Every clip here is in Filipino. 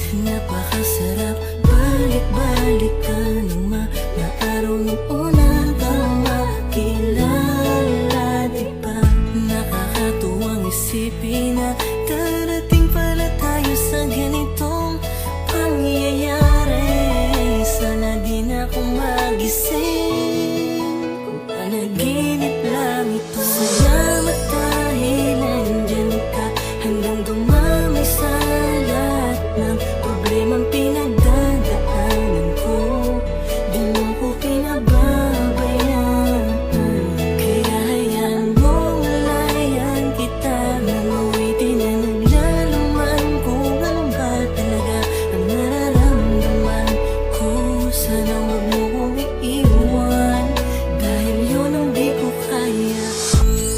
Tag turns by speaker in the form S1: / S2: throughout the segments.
S1: Napakasarap balik-balik ka ng mga araw nung una kang makilala, diba? Nakakatuwang isipin na darating pala tayo sa ganitong pangyayari. Sana di na ako magising kung panaginip lang ito. Salamat dahil nandyan ka hanggang dumami sa lahat ng problemang pinagdadaanan ko. Di mo ko pinababayaan, kaya hayaan mong layan kita nang awitin na naglalaman kung ano ba talaga ang nararamdaman ko. Sana huwag mo kong iiwan, dahil yun ang di ko kaya.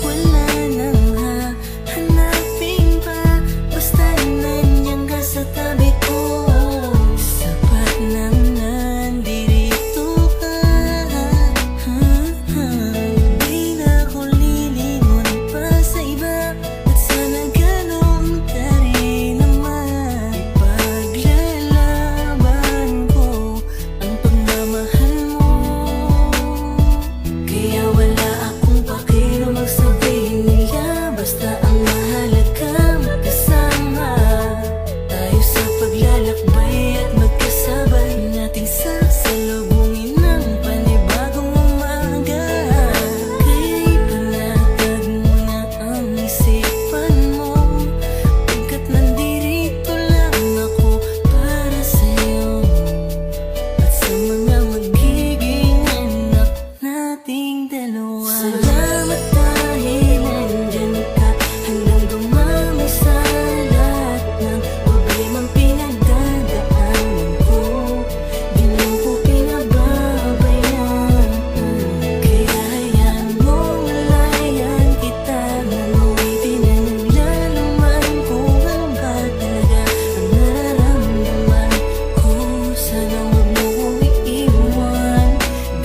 S1: Wala nang hahanapin pa, basta nandiyan ka sa tabi ko. Sapat nang nandito ka. Di na ako lilingon pa sa iba, at sana ganun ka rin naman. Ipaglalaban ko ang pagmamahal mo, kaya wala akong pakialam magsabihin nila. Basta ang mahalaga magkasama tayo sa paglalakbay at magkasabay nating sasalubungin ng panibagong umaga. Kaya ipanatag mo na ang isipan mo, pagkat nandirito lang ako para sa'yo at sa mga magiging anak nating dalawa. Salamat dahil nandyan ka hanggang dumami sa lahat ng problemang pinagdadaanan ko. Di mo ko pinababayaan, kaya hayaan mong layan kita nang awitin na naglalaman kung ano ba talaga ang nararamdaman ko. Sana huwag mo kong iiwan,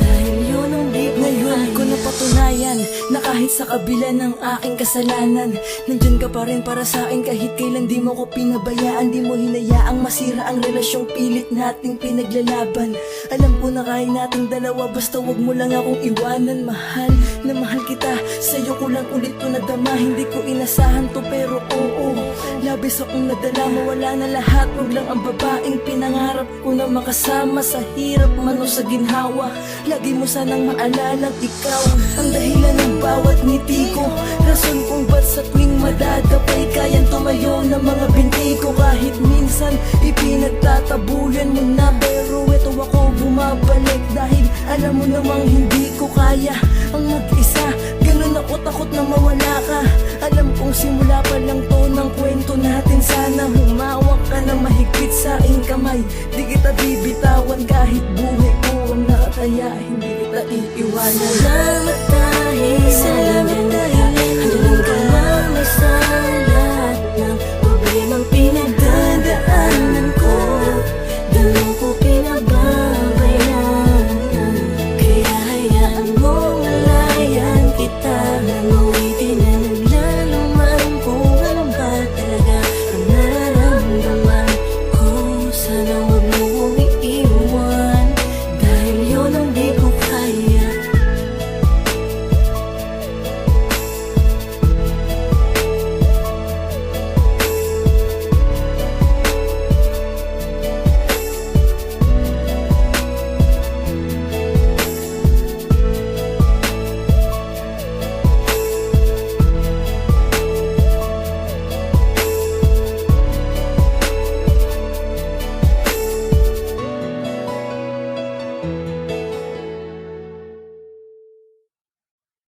S1: dahil yun ang di ko
S2: Ngayon ko napatunayan na kahit sa kabila ng aking kasalanan, nandyan ka pa rin para sa akin kahit kailan. Di mo ko pinabayaan, di mo hinayaang masira ang relasyong pilit nating pinaglalaban. Alam ko na kaya nating dalawa, basta wag mo lang akong iwanan. Mahal na mahal kita, sa'yo ko lang ulit to nadama. Hindi ko inasahan to pero oo, labis akong nadala. Mawala na lahat, wag lang ang babaeng pinangarap ko na makasama sa hirap man o sa ginhawa. Lagi mo sanang maalalang ikaw ang dahilan ng bawat ngiti ko, rason kung ba't sa tuwing madadapay kayang tumayo ng mga binti ko. Kahit minsan ipinagtatabuyan mo na, pero eto ako bumabalik dahil alam mo namang hindi ko kaya ang mag-isa. Ganun ako takot na mawala ka. Alam kong simula pa lang to ng kwento natin. Sana humawak ka na mahigpit sa aking kamay. Di kita bibitawan kahit buhay ko ang nakataya, hindi kita iiwanan.
S1: Salamat dahil nandyan ka